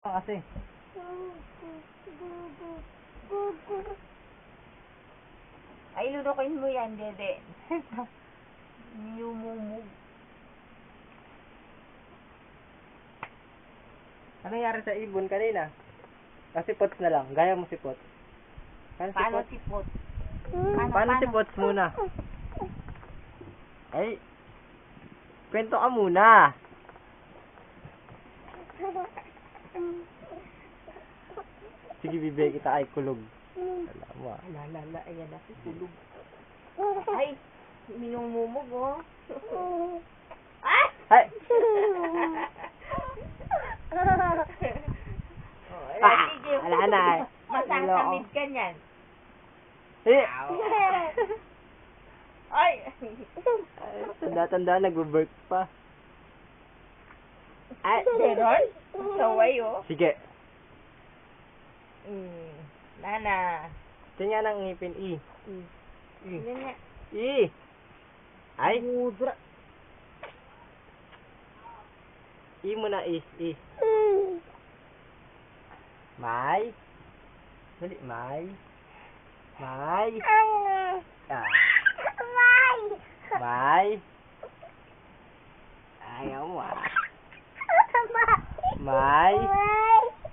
Kasi. Ay, lunukin mo yan, dede. Yumumug. Ano nangyari sa ibon kanina? Kasi pots na lang. Gaya mo si Pots. Paano si Pot? Paano si Pots muna? Ay, kwento ka muna. Sige, bibigay kita ay kulog. Alam mo ah. Alala, ayan na si Kulog. Ay, minumumog, oh. Ah! Ay! Oh, Ah, sige. wala na eh. Masasamid ka niyan. Eh! Ay! Tanda-tanda, nag-work pa. Ay! Ganon? Saway, oh. Sige. Nana. Tingnan ang ngipin. I. Hindi nga. I. Ay. Mudra. I muna I. I. May. Dali. May. May. Ah. May. Ayaw mo ah. My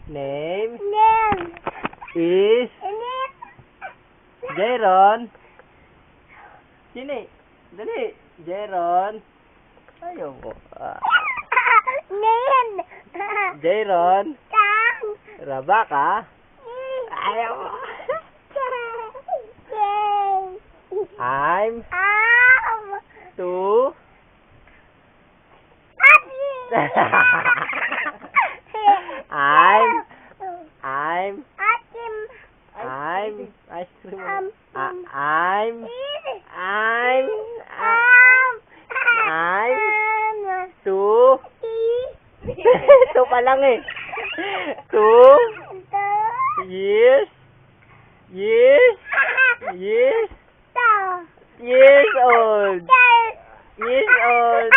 name is Jeron. Sini. Dali. Jeron. Ayaw mo. Jeron. Rabaka. Ayaw mo. I'm to I'm ice cream. I'm to to pa lang eh. 2 years old. Years old.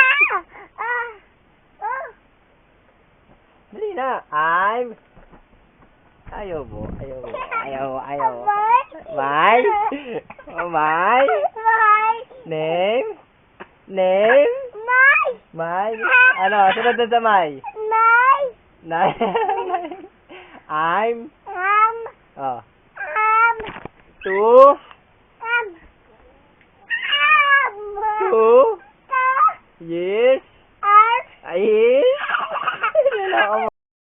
Dali na. Ayaw mo. My name. My. Ano? Sunod na sa my. I'm. Oh. To.